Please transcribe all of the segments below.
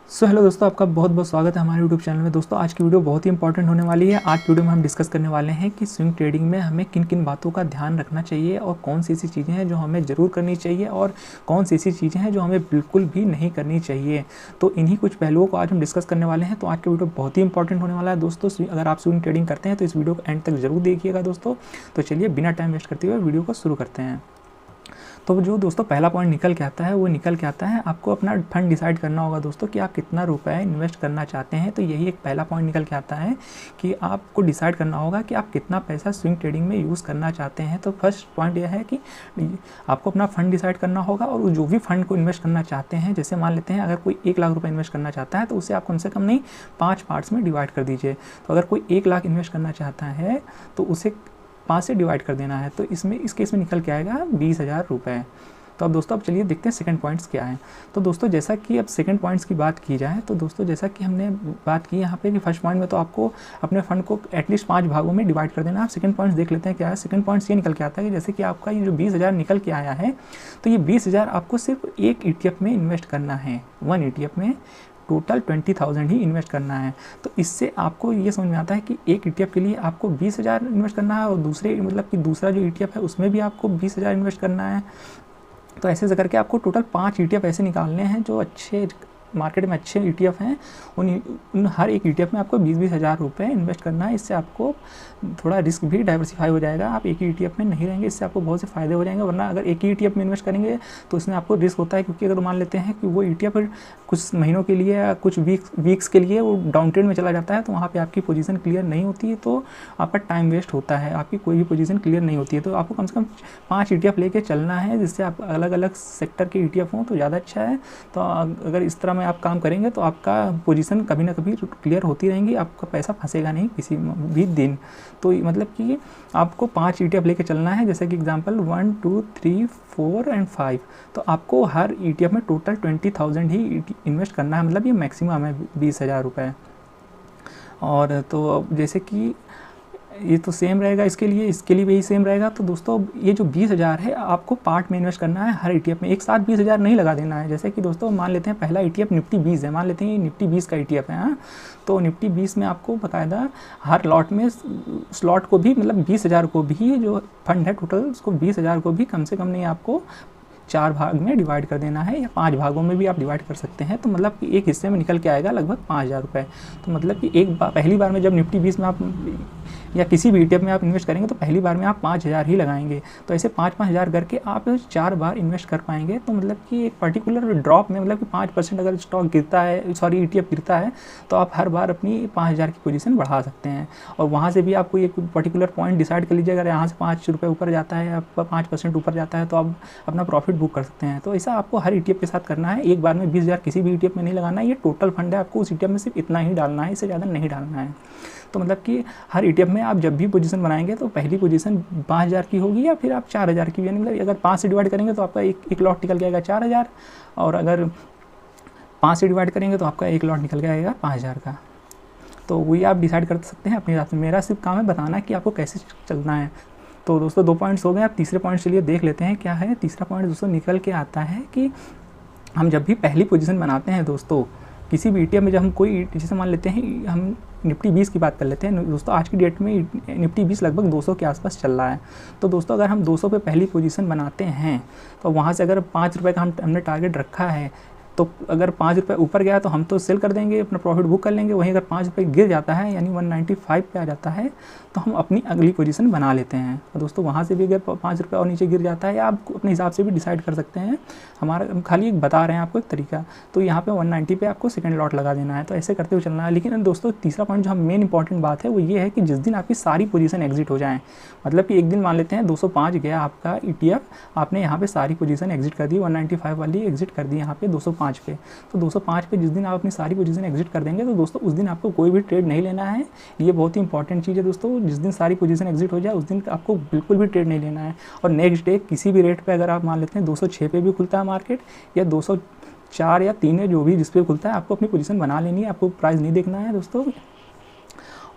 Hello दोस्तों, आपका बहुत बहुत स्वागत है हमारे यूट्यूब चैनल में। दोस्तों आज की वीडियो बहुत ही इंपॉर्टेंट होने वाली है। आज की वीडियो में हम डिस्कस करने वाले हैं कि स्विंग ट्रेडिंग में हमें किन किन बातों का ध्यान रखना चाहिए और कौन सी ऐसी चीज़ें हैं जो हमें ज़रूर करनी चाहिए और कौन सी ऐसी चीज़ें हैं जो हमें बिल्कुल भी नहीं करनी चाहिए। तो इन्हीं कुछ पहलुओं को आज हम डिस्कस करने वाले हैं। तो आज की वीडियो बहुत ही इंपॉर्टेंट होने वाला है दोस्तों। अगर आप स्विंग ट्रेडिंग करते हैं तो इस वीडियो को एंड तक जरूर देखिएगा दोस्तों। तो चलिए बिना टाइम वेस्ट करते हुए वीडियो को शुरू करते हैं। तो जो दोस्तों पहला पॉइंट निकल के आता है वो निकल के आता है आपको अपना फंड डिसाइड करना होगा दोस्तों कि आप कितना रुपए इन्वेस्ट करना चाहते हैं। तो यही एक पहला पॉइंट निकल के आता है कि आपको डिसाइड करना होगा कि आप कितना पैसा स्विंग ट्रेडिंग में यूज़ करना चाहते हैं। तो फर्स्ट पॉइंट यह है कि आपको अपना फंड डिसाइड करना होगा और जो भी फंड को इन्वेस्ट करना चाहते हैं, जैसे मान लेते हैं अगर कोई 1 लाख रुपये इन्वेस्ट करना चाहता है तो उसे आप कम से कम नहीं 5 पार्ट्स में डिवाइड कर दीजिए। तो अगर कोई 1 लाख इन्वेस्ट करना चाहता है तो उसे 5 से डिवाइड कर देना है। तो इस केस में निकल के आएगा 20,000 रुपये। तो अब दोस्तों अब चलिए देखते हैं सेकंड पॉइंट्स क्या हैं। तो दोस्तों जैसा कि अब सेकंड पॉइंट्स की बात की जाए तो दोस्तों जैसा कि हमने बात की यहाँ पे कि फर्स्ट पॉइंट में तो आपको अपने फंड को एटलीस्ट 5 भागों में डिवाइड कर देना। आप सेकंड पॉइंट्स देख लेते हैं क्या है। सेकंड पॉइंट्स ये निकल के आता है कि जैसे कि आपका ये जो 20,000 निकल के आया है तो ये 20,000 आपको सिर्फ एक ETF में इन्वेस्ट करना है। 1 ETF में टोटल 20,000 ही इन्वेस्ट करना है। तो इससे आपको ये समझ में आता है कि एक ETF के लिए आपको 20,000 इन्वेस्ट करना है और दूसरे मतलब कि दूसरा जो ETF है उसमें भी आपको 20,000 इन्वेस्ट करना है। तो ऐसे करके आपको टोटल 5 ETF ऐसे निकालने हैं जो अच्छे मार्केट में अच्छे ETF हैं। उन हर एक ETF में आपको 20-20 हज़ार रुपये इन्वेस्ट करना है। इससे आपको थोड़ा रिस्क भी डाइवर्सिफाई हो जाएगा। आप एक ही ETF में नहीं रहेंगे, इससे आपको बहुत से फ़ायदे हो जाएंगे। वरना अगर एक ही ETF में इन्वेस्ट करेंगे तो इसमें आपको रिस्क होता है, क्योंकि अगर मान लेते हैं कि वो ETF कुछ महीनों के लिए या कुछ वीक्स के लिए वो डाउन ट्रेंड में चला जाता है तो वहाँ पर आपकी पोजीशन क्लियर नहीं होती है, तो आपका टाइम वेस्ट होता है, आपकी कोई भी पोजीशन क्लियर नहीं होती है। तो आपको कम से कम 5 ETF लेके चलना है, जिससे आप अलग अलग सेक्टर के ETF हों तो ज़्यादा अच्छा है। तो अगर इस तरह आप काम करेंगे तो आपका पोजीशन कभी ना कभी क्लियर होती रहेंगी, आपका पैसा फंसेगा नहीं किसी भी दिन। तो मतलब कि आपको 5 ETF लेके चलना है, जैसे कि एग्जांपल 1, 2, 3, 4 एंड 5। तो आपको हर ETF में टोटल 20,000 ही इन्वेस्ट करना है, मतलब ये मैक्सिमम है 20,000 रुपये। और तो जैसे कि ये तो सेम रहेगा इसके लिए भी यही सेम रहेगा। तो दोस्तों ये जो 20,000 है आपको पार्ट में इन्वेस्ट करना है हर ETF में। एक साथ 20,000 नहीं लगा देना है। जैसे कि दोस्तों मान लेते हैं पहला ETF निफ्टी 20 है, मान लेते हैं ये निफ्टी 20 का ETF है। हाँ, तो निफ्टी 20 में आपको बाकायदा हर लॉट में स्लॉट को भी मतलब 20,000 को भी जो फंड है टोटल उसको 20,000 को भी कम से कम नहीं आपको 4 भाग में डिवाइड कर देना है, या 5 भागों में भी आप डिवाइड कर सकते हैं। तो मतलब कि एक हिस्से में निकल के आएगा लगभग 5,000 रुपये। तो मतलब कि पहली बार में जब निफ्टी 20 में आप या किसी भी ETF में आप इन्वेस्ट करेंगे तो पहली बार में आप 5,000 ही लगाएंगे। तो ऐसे 5-5 हज़ार करके आप 4 बार इन्वेस्ट कर पाएंगे। तो मतलब कि एक पर्टिकुलर ड्रॉप में मतलब कि 5% अगर स्टॉक गिरता है, ETF गिरता है, तो आप हर बार अपनी 5,000 की पोजीशन बढ़ा सकते हैं। और वहाँ से भी आपको एक पर्टिकुलर पॉइंट डिसाइड कर लीजिए, अगर यहाँ से 5 रुपये ऊपर जाता है, आपका 5% ऊपर जाता है तो आप अपना प्रॉफिट बुक कर सकते हैं। तो ऐसा आपको हर ETF के साथ करना है। एक बार में 20,000 किसी भी ETF में नहीं लगाना है। ये टोटल फंड है, आपको उस ETF में सिर्फ इतना ही डालना है, इससे ज़्यादा नहीं डालना है। तो मतलब कि हर ETF में आप जब भी पोजीशन बनाएंगे तो पहली पोजीशन 5,000 की होगी या फिर आप 4,000 की, यानी मतलब अगर 5 से डिवाइड करेंगे तो आपका एक लॉट निकल के आएगा 4,000, और अगर 5 से डिवाइड करेंगे तो आपका एक लॉट निकल के आएगा 5,000 का। तो वही आप डिसाइड कर सकते हैं अपने हिसाब से। मेरा सिर्फ काम है बताना कि आपको कैसे चलना है। तो दोस्तों 2 पॉइंट्स हो गए। आप तीसरे पॉइंट के लिए देख लेते हैं क्या है। तीसरा पॉइंट दोस्तों निकल के आता है कि हम जब भी पहली पोजीशन बनाते हैं दोस्तों किसी भी ETF में, जब हम कोई जैसे मान लेते हैं हम निफ्टी 20 की बात कर लेते हैं दोस्तों। आज की डेट में निफ्टी 20 लगभग 200 के आसपास चल रहा है। तो दोस्तों अगर हम 200 पे पहली पोजीशन बनाते हैं तो वहाँ से अगर 5 रुपये का हमने टारगेट रखा है, तो अगर 5 रुपये ऊपर गया तो हम तो सेल कर देंगे, अपना प्रॉफिट बुक कर लेंगे। वहीं अगर 5 रुपये गिर जाता है यानी 195 पे आ जाता है तो हम अपनी अगली पोजीशन बना लेते हैं। और दोस्तों वहाँ से भी अगर 5 रुपये और नीचे गिर जाता है, आप अपने हिसाब से भी डिसाइड कर सकते हैं। हम खाली एक बता रहे हैं आपको एक तरीका। तो यहाँ पे 190 पे आपको सेकंड लॉट लगा देना है। तो ऐसे करते हुए चलना है। लेकिन दोस्तों तीसरा पॉइंट जो हम मेन इंपॉर्टेंट बात है वो ये है कि जिस दिन आपकी सारी पोजीशन एग्जिट हो जाए, मतलब कि एक दिन मान लेते हैं 205 गया आपका ETF, आपने यहाँ पे सारी पोजीशन एग्जिट कर दी, 195 वाली एग्जिट कर दी यहाँ पे 205 पे। तो 205 पे जिस दिन आप अपनी सारी पोजीशन एग्जिट कर देंगे तो दोस्तों उस दिन आपको कोई भी ट्रेड नहीं लेना है। ये बहुत ही इंपॉर्टेंट चीज़ है दोस्तों। जिस दिन सारी पोजीशन एग्जिट हो जाए उस दिन आपको बिल्कुल भी ट्रेड नहीं लेना है। और नेक्स्ट डे किसी भी रेट पे अगर आप मान लेते हैं 206 पे भी खुलता है मार्केट या 204 या 3 है जो भी जिस पे खुलता है, आपको अपनी पोजीशन बना लेनी है, आपको प्राइस नहीं देखना है दोस्तों।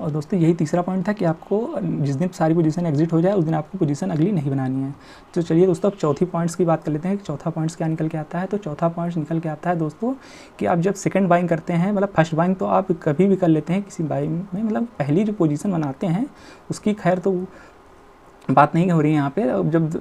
और दोस्तों यही तीसरा पॉइंट था कि आपको जिस दिन सारी पोजीशन एग्जिट हो जाए उस दिन आपको पोजीशन अगली नहीं बनानी है। तो चलिए दोस्तों अब चौथी पॉइंट्स की बात कर लेते हैं कि चौथा पॉइंट्स क्या निकल के आता है। तो चौथा पॉइंट्स निकल के आता है दोस्तों कि आप जब सेकंड बाइंग करते हैं, मतलब फर्स्ट बाइंग तो आप कभी भी कर लेते हैं किसी बाइंग में, मतलब पहली जो पोजीशन बनाते हैं उसकी खैर तो बात नहीं हो रही है यहाँ पे।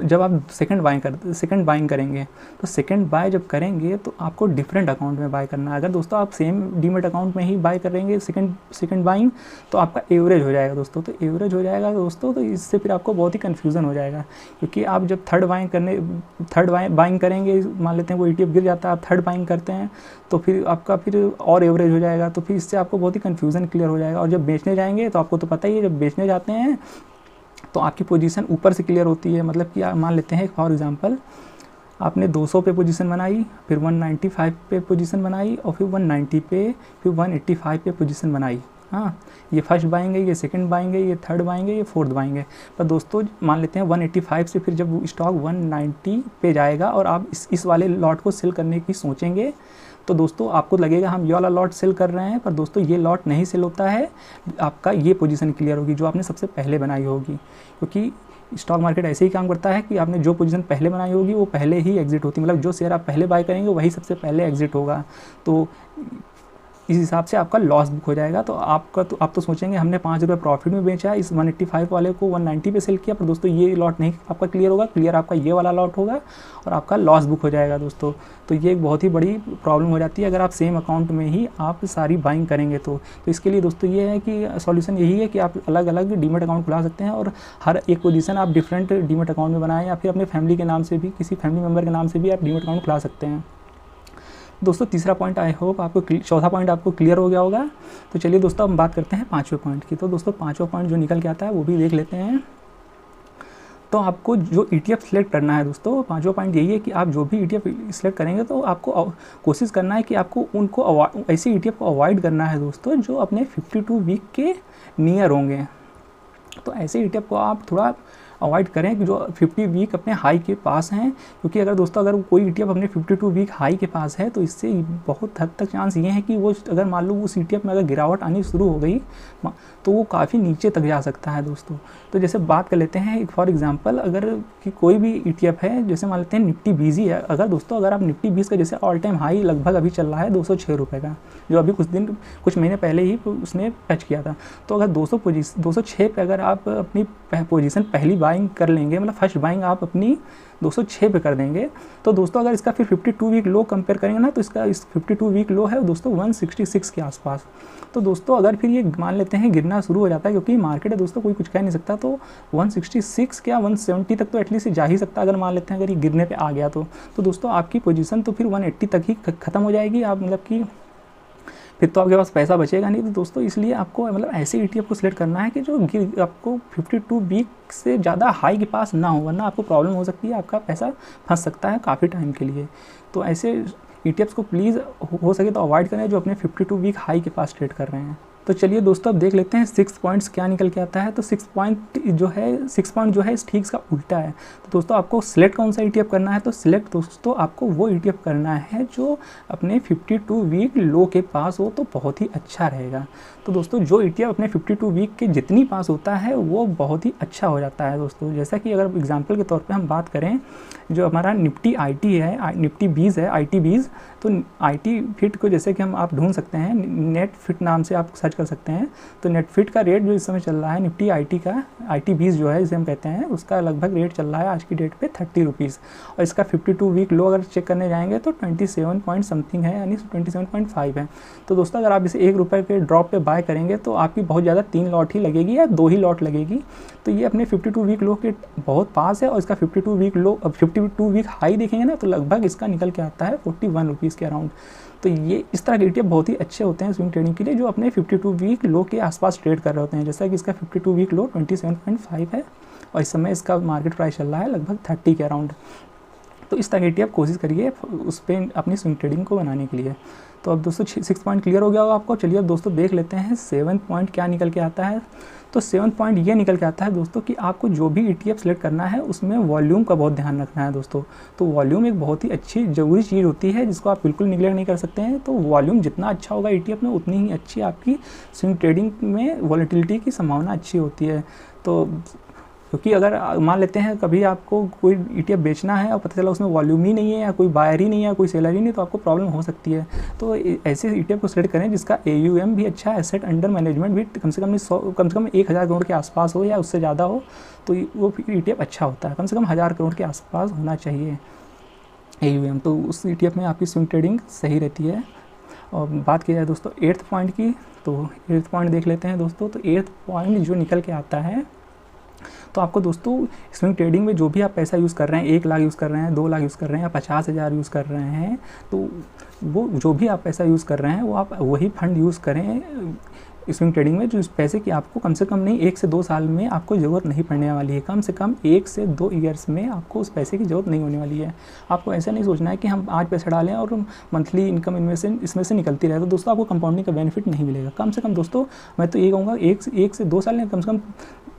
जब आप सेकंड बाइंग करेंगे तो सेकंड बाय जब करेंगे तो आपको डिफरेंट अकाउंट में बाय करना है। अगर दोस्तों आप सेम डीमेट अकाउंट में ही बाय करेंगे सेकंड बाइंग तो आपका एवरेज हो जाएगा दोस्तों। तो एवरेज हो जाएगा दोस्तों तो इससे फिर आपको बहुत ही कन्फ्यूज़न हो जाएगा, क्योंकि आप जब थर्ड बाइंग करेंगे, मान लेते हैं वो ETF गिर जाता है, आप थर्ड बाइंग करते हैं तो फिर आपका फिर और एवरेज हो जाएगा, तो फिर इससे आपको बहुत ही कन्फ्यूज़न क्लियर हो जाएगा। और जब बेचने जाएंगे तो आपको तो पता ही है, जब बेचने जाते हैं तो आपकी पोजीशन ऊपर से क्लियर होती है। मतलब कि मान लेते हैं फॉर एग्जांपल आपने 200 पे पोजीशन बनाई, फिर 195 पे पोजीशन बनाई और फिर 190 पे, फिर 185 पे पोजीशन बनाई। हाँ, ये फर्स्ट बाइंग है, ये सेकंड बाइंग है, ये थर्ड बाइंग है, ये फोर्थ बाइंग है। पर दोस्तों मान लेते हैं 185 से फिर जब स्टॉक 190 पे जाएगा और आप इस वाले लॉट को सेल करने की सोचेंगे तो दोस्तों आपको लगेगा हम ये वाला लॉट सेल कर रहे हैं, पर दोस्तों ये लॉट नहीं सेल होता है। आपका ये पोजीशन क्लियर होगी जो आपने सबसे पहले बनाई होगी, क्योंकि स्टॉक मार्केट ऐसे ही काम करता है कि आपने जो पोजीशन पहले बनाई होगी वो पहले ही एग्जिट होती है। मतलब जो शेयर आप पहले बाय करेंगे वही सबसे पहले एग्जिट होगा। तो इस हिसाब से आपका लॉस बुक हो जाएगा। तो आप तो सोचेंगे हमने 5 रुपये प्रॉफिट में बेचा, इस 185 वाले को 190 पे सेल किया, पर दोस्तों ये लॉट नहीं आपका क्लियर होगा। क्लियर आपका ये वाला लॉट होगा और आपका लॉस बुक हो जाएगा दोस्तों। तो ये एक बहुत ही बड़ी प्रॉब्लम हो जाती है अगर आप सेम अकाउंट में ही आप सारी बाइंग करेंगे तो इसके लिए दोस्तों ये है कि सॉल्यूशन यही है कि आप अलग अलग डीमेट अकाउंट खुला सकते हैं और हर एक पोजीशन आप डिफरेंट डीमेट अकाउंट में बनाएं, या फिर अपने फैमिली के नाम से भी, किसी फैमिली मेम्बर के नाम से भी आप डीमेट अकाउंट खुला सकते हैं। दोस्तों तीसरा पॉइंट आई होप आपको, चौथा पॉइंट आपको क्लियर हो गया होगा। तो चलिए दोस्तों हम बात करते हैं पाँचवें पॉइंट की। तो दोस्तों पाँचवा पॉइंट जो निकल के आता है वो भी देख लेते हैं। तो आपको जो ETF सिलेक्ट करना है दोस्तों, पाँचवा पॉइंट यही है कि आप जो भी ETF सिलेक्ट करेंगे तो आपको कोशिश करना है कि आपको उनको ऐसी ETF को अवॉइड करना है दोस्तों जो अपने 52 वीक के नियर होंगे। तो ऐसे ETF को आप थोड़ा अवॉइड करें कि जो 50 वीक अपने हाई के पास हैं, क्योंकि अगर कोई ETF अपने 52 वीक हाई के पास है तो इससे बहुत हद तक चांस ये है कि वो अगर मान लो उस ETF में अगर गिरावट आनी शुरू हो गई तो वो काफ़ी नीचे तक जा सकता है दोस्तों। तो जैसे बात कर लेते हैं फॉर एग्जांपल, अगर कि कोई भी ETF है, जैसे मान लेते हैं निफ्टी 20 ही है। अगर आप निफ्टी 20 का जैसे ऑल टाइम हाई लगभग अभी चल रहा है 206 रुपये का, जो अभी कुछ महीने पहले ही उसने टच किया था। तो अगर 206 पे अगर आप अपनी पोजीशन पहली बाइंग कर लेंगे, मतलब फर्स्ट बाइंग आप अपनी 206 पे कर देंगे, तो दोस्तों अगर इसका फिर 52 वीक लो कंपेयर करेंगे ना तो इसका 52 वीक लो है दोस्तों 166 के आसपास। तो दोस्तों अगर फिर ये मान लेते हैं गिरना शुरू हो जाता है, क्योंकि मार्केट है दोस्तों, कोई कुछ कह नहीं सकता, तो 166 क्या 170 तक तो एटलीस्ट जा ही सकता है। अगर मान लेते हैं अगर ये गिरने पे आ गया तो दोस्तों आपकी पोजीशन तो फिर 180 तक ही ख़त्म हो जाएगी। आप मतलब कि फिर तो आपके पास पैसा बचेगा नहीं। तो दोस्तों इसलिए आपको मतलब ऐसे ETF को सिलेक्ट करना है कि जो आपको 52 वीक से ज़्यादा हाई के पास ना हो, वरना आपको प्रॉब्लम हो सकती है, आपका पैसा फंस सकता है काफ़ी टाइम के लिए। तो ऐसे ETFs को प्लीज़ हो सके तो अवॉइड करें जो अपने 52 वीक हाई के पास ट्रेड कर रहे हैं। तो चलिए दोस्तों अब देख लेते हैं 6 पॉइंट्स क्या निकल के आता है। तो 6 पॉइंट जो है इस ठीक का उल्टा है। तो दोस्तों आपको सिलेक्ट कौन सा ETF करना है, तो सिलेक्ट दोस्तों आपको वो ETF करना है जो अपने 52 वीक लो के पास हो, तो बहुत ही अच्छा रहेगा। तो दोस्तों जो ETF अपने 52 वीक के जितनी पास होता है वो बहुत ही अच्छा हो जाता है दोस्तों। जैसा कि अगर एग्जांपल के तौर पे हम बात करें, जो हमारा निफ्टी IT है, निफ्टी 20 है, IT 20, तो IT फिट को जैसे कि आप ढूंढ सकते हैं, नेट फिट नाम से आप सर्च कर सकते हैं। तो नेट फिट का रेट जो इस समय चल रहा है निफ्टी IT का, IT 20 जो है जिसे हम कहते हैं, उसका लगभग रेट चल रहा है आज की डेट पे 30 रुपीज़। और इसका 52 वीक लो अगर चेक करने जाएंगे तो 27 पॉइंट समथिंग है, यानी 27.5 है। तो दोस्तों अगर आप इसे 1 रुपये के ड्रॉप पे बाय करेंगे तो आपकी बहुत ज़्यादा 3 लॉट ही लगेगी या 2 ही लॉट लगेगी। तो ये अपने 52 वीक लो के बहुत पास है। और इसका 52 वीक हाई देखेंगे ना तो लगभग इसका निकल के आता है 41 रुपीज़ के अराउंड। तो ये इस तरह के ETF बहुत ही अच्छे होते हैं स्विंग ट्रेडिंग के लिए, जो अपने 52 वीक लो के आसपास ट्रेड कर रहे होते हैं। जैसा कि इसका 52 वीक लो 27.5 है और इस समय इसका मार्केट प्राइस चल रहा है लगभग 30 के अराउंड। तो इस तरह के ETF कोशिश करिए उस पर अपनी स्विंग ट्रेडिंग को बनाने के लिए। तो अब दोस्तों 6 पॉइंट क्लियर हो गया होगा आपको। चलिए अब दोस्तों देख लेते हैं 7 पॉइंट क्या निकल के आता है। तो 7 पॉइंट ये निकल के आता है दोस्तों कि आपको जो भी ETF सेलेक्ट करना है उसमें वॉल्यूम का बहुत ध्यान रखना है दोस्तों। तो वॉल्यूम एक बहुत ही अच्छी ज़रूरी चीज़ होती है जिसको आप बिल्कुल निगलेक्ट नहीं कर सकते हैं। तो वॉल्यूम जितना अच्छा होगा ETF में उतनी ही अच्छी आपकी स्विंग ट्रेडिंग में वॉलेटिलिटी की संभावना अच्छी होती है। तो क्योंकि अगर मान लेते हैं कभी आपको कोई ETF बेचना है और पता चला उसमें वॉल्यूम ही नहीं है या कोई बायर ही नहीं है, कोई सेलर ही नहीं, तो आपको प्रॉब्लम हो सकती है। तो ऐसे ETF को सेलेक्ट करें जिसका AUM भी अच्छा है, एसेट अंडर मैनेजमेंट भी कम से कम 1000 करोड़ के आसपास हो या उससे ज़्यादा हो, तो वो ETF अच्छा होता है। कम से कम 1000 करोड़ के आसपास होना चाहिए AUM, तो उस ETF में आपकी स्विंग ट्रेडिंग सही रहती है। और बात की जाए दोस्तों 8th पॉइंट की, तो 8th पॉइंट देख लेते हैं दोस्तों। तो 8th पॉइंट जो निकल के आता है, तो आपको दोस्तों स्विंग ट्रेडिंग में जो भी आप पैसा यूज़ कर रहे हैं, 1 लाख यूज़ कर रहे हैं, 2 लाख यूज़ कर रहे हैं या 50,000 यूज़ कर रहे हैं, तो वो जो भी आप पैसा यूज़ कर रहे हैं वो आप वही फंड यूज़ करें स्विंग ट्रेडिंग में, जो इस पैसे की आपको कम से कम नहीं 1 से 2 साल में आपको ज़रूरत नहीं पड़ने वाली है। कम से कम 1 से 2 ईयर्स में आपको उस पैसे की ज़रूरत नहीं होने वाली है। आपको ऐसा नहीं सोचना है कि हम आज पैसा डालें और मंथली इनकम इसमें से निकलती रहे, तो दोस्तों आपको कंपाउंडिंग का बेनिफिट नहीं मिलेगा। कम से कम दोस्तों मैं तो ये कहूँगा 1 से 2 साल में, कम से कम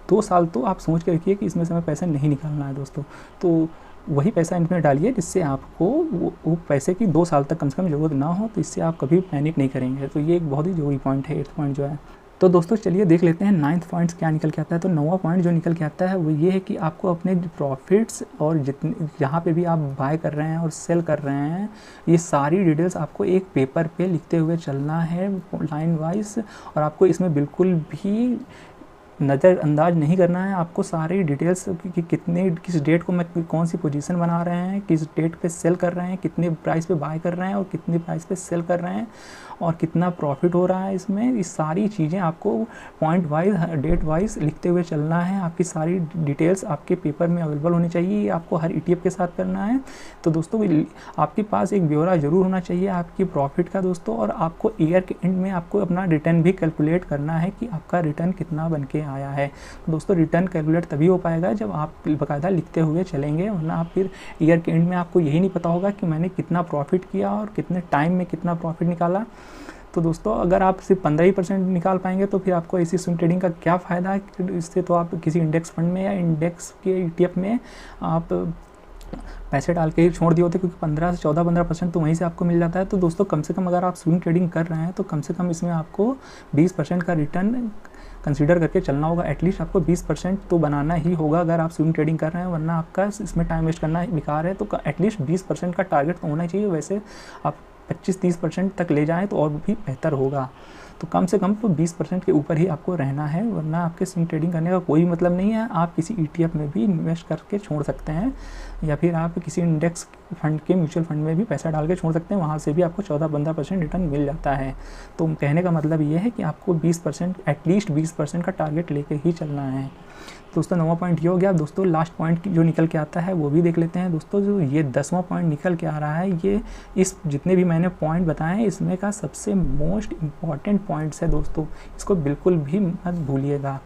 2 साल तो आप सोच के रखिए कि इसमें से हमें पैसा नहीं निकालना है दोस्तों। तो वही पैसा इनमें डालिए जिससे आपको वो पैसे की 2 साल तक कम से कम ज़रूरत ना हो, तो इससे आप कभी पैनिक नहीं करेंगे। तो ये एक बहुत ही ज़रूरी पॉइंट है 8th पॉइंट जो है। तो दोस्तों चलिए देख लेते हैं 9th पॉइंट्स क्या निकल के आता है। तो 9वां पॉइंट जो निकल के आता है वो ये है कि आपको अपने प्रॉफिट्स और जितने जहाँ पे भी आप बाय कर रहे हैं और सेल कर रहे हैं, ये सारी डिटेल्स आपको एक पेपर पे लिखते हुए चलना है लाइन वाइज, और आपको इसमें बिल्कुल भी नज़रअंदाज नहीं करना है। आपको सारी डिटेल्स कि कितने किस डेट को मैं कौन सी पोजीशन बना रहे हैं, किस डेट पे सेल कर रहे हैं, कितने प्राइस पे बाय कर रहे हैं और कितने प्राइस पे सेल कर रहे हैं और कितना प्रॉफिट हो रहा है इसमें, ये सारी चीज़ें आपको पॉइंट वाइज डेट वाइज लिखते हुए चलना है। आपकी सारी डिटेल्स आपके पेपर में अवेलेबल होनी चाहिए। ये आपको हर ETF के साथ करना है। तो दोस्तों आपके पास एक ब्यौरा ज़रूर होना चाहिए आपकी प्रॉफिट का दोस्तों, और आपको ईयर के एंड में आपको अपना रिटर्न भी कैलकुलेट करना है कि आपका रिटर्न कितना बन के आया है। तो दोस्तों रिटर्न कैलकुलेट तभी हो पाएगा जब आप बाकायदा लिखते हुए चलेंगे, वरना आप फिर ईयर के एंड में आपको यही नहीं पता होगा कि मैंने कितना प्रॉफिट किया और कितने टाइम में कितना प्रॉफिट निकाला। तो दोस्तों अगर आप सिर्फ 15% निकाल पाएंगे तो फिर आपको ऐसी स्विंग ट्रेडिंग का क्या फ़ायदा है। इससे तो आप किसी इंडेक्स फंड में या इंडेक्स के ETF में आप पैसे डाल के ही छोड़ दिए होते, क्योंकि 15 से 14-15% तो वहीं से आपको मिल जाता है। तो दोस्तों कम से कम अगर आप स्विंग ट्रेडिंग कर रहे हैं तो कम से कम इसमें आपको 20% का रिटर्न कंसीडर करके चलना होगा। एटलीस्ट आपको 20% तो बनाना ही होगा अगर आप स्विंग ट्रेडिंग कर रहे हैं, वरना आपका इसमें टाइम वेस्ट करना बेकार है। तो एटलीस्ट 20% का टारगेट तो होना चाहिए। वैसे आप 25-30% तक ले जाएं तो और भी बेहतर होगा। तो कम से कम तो 20% के ऊपर ही आपको रहना है, वरना आपके स्विंग ट्रेडिंग करने का कोई मतलब नहीं है। आप किसी ETF में भी इन्वेस्ट करके छोड़ सकते हैं, या फिर आप किसी इंडेक्स फंड के म्यूचुअल फंड में भी पैसा डाल के छोड़ सकते हैं, वहाँ से भी आपको 14-15% रिटर्न मिल जाता है। तो कहने का मतलब ये है कि आपको 20% एटलीस्ट 20% का टारगेट लेके ही चलना है। दोस्तों 9वां पॉइंट ये हो गया। दोस्तों लास्ट पॉइंट जो निकल के आता है वो भी देख लेते हैं दोस्तों। जो ये 10वां पॉइंट निकल के आ रहा है, ये इस जितने भी मैंने पॉइंट बताए हैं इसमें का सबसे मोस्ट इम्पॉर्टेंट पॉइंट्स है दोस्तों, इसको बिल्कुल भी मत भूलिएगा।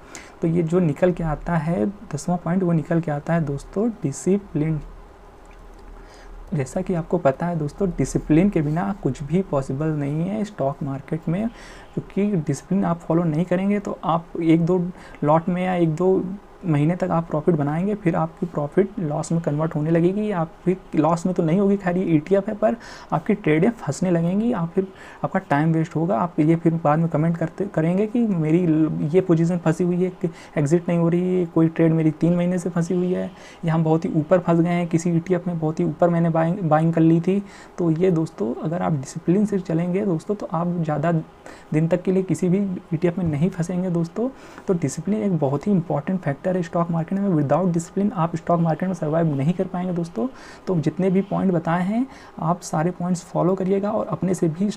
तो ये जो निकल के आता है 10वां पॉइंट, वो निकल के आता है दोस्तों डिसिप्लिन। जैसा कि आपको पता है दोस्तों, डिसिप्लिन के बिना कुछ भी पॉसिबल नहीं है स्टॉक मार्केट में, क्योंकि डिसिप्लिन आप फॉलो नहीं करेंगे तो आप 1-2 लॉट में या 1-2 महीने तक आप प्रॉफिट बनाएंगे, फिर आपकी प्रॉफिट लॉस में कन्वर्ट होने लगेगी। आप फिर लॉस में तो नहीं होगी, खैर ये ETF है, पर आपकी ट्रेडें फंसने लगेंगी, आप फिर आपका टाइम वेस्ट होगा। आप ये फिर बाद में कमेंट करेंगे कि मेरी ये पोजीशन फंसी हुई है, एग्जिट नहीं हो रही है, कोई ट्रेड मेरी 3 महीने से फंसी हुई है, या हम बहुत ही ऊपर फंस गए हैं किसी ETF में, बहुत ही ऊपर मैंने बाइंग कर ली थी। तो ये दोस्तों अगर आप डिसिप्लिन से चलेंगे दोस्तों तो आप ज़्यादा दिन तक के लिए किसी भी ETF में नहीं फंसेंगे दोस्तों। तो डिसिप्लिन एक बहुत ही इंपॉर्टेंट फैक्टर है स्टॉक मार्केट में। विदाउट डिसिप्लिन आप स्टॉक मार्केट में सर्वाइव नहीं कर पाएंगे दोस्तों। तो जितने भी पॉइंट बताए हैं आप सारे पॉइंट्स फॉलो करिएगा और अपने से भी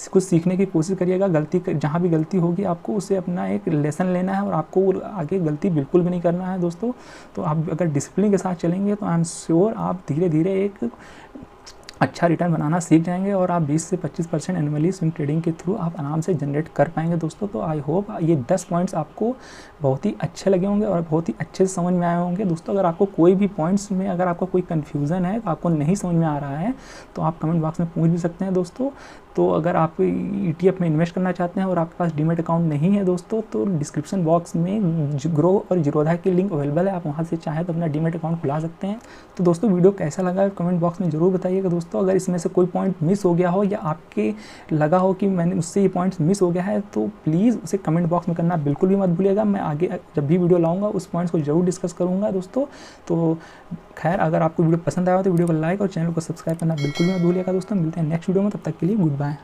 कुछ सीखने की कोशिश करिएगा। जहाँ भी गलती होगी आपको उससे अपना एक लेसन लेना है और आपको आगे गलती बिल्कुल भी नहीं करना है दोस्तों। तो आप अगर डिसिप्लिन के साथ चलेंगे तो आई एम श्योर आप धीरे धीरे एक अच्छा रिटर्न बनाना सीख जाएंगे और आप 20 से 25% एनुअली स्विंग ट्रेडिंग के थ्रू आप आराम से जनरेट कर पाएंगे दोस्तों। तो आई होप ये 10 पॉइंट्स आपको बहुत ही अच्छे लगे होंगे और बहुत ही अच्छे से समझ में आए होंगे दोस्तों। अगर आपको कोई भी पॉइंट्स में अगर आपको कोई कन्फ्यूज़न है, तो आपको नहीं समझ में आ रहा है, तो आप कमेंट बॉक्स में पूछ भी सकते हैं दोस्तों। तो अगर आप ETF में इन्वेस्ट करना चाहते हैं और आपके पास डीमैट अकाउंट नहीं है दोस्तों, तो डिस्क्रिप्शन बॉक्स में ग्रो और जीरोधा की लिंक अवेलेबल है, आप वहाँ से चाहें तो अपना डीमैट अकाउंट खुला सकते हैं। तो दोस्तों वीडियो कैसा लगा कमेंट बॉक्स में ज़रूर बताइएगा दोस्तों। अगर इसमें से कोई पॉइंट मिस हो गया हो या आपके लगा हो कि मैंने उससे ये पॉइंट्स मिस हो गया है, तो प्लीज़ उसे कमेंट बॉक्स में करना बिल्कुल भी मत भूलिएगा। मैं आगे जब भी वीडियो लाऊंगा उस पॉइंट्स को जरूर डिस्कस करूँगा दोस्तों। तो खैर, अगर आपको वीडियो पसंद आया तो वीडियो को लाइक और चैनल को सब्सक्राइब करना बिल्कुल भी मत भूलिएगा दोस्तों। मिलते हैं नेक्स्ट वीडियो में, तब तक के लिए गुड बाय।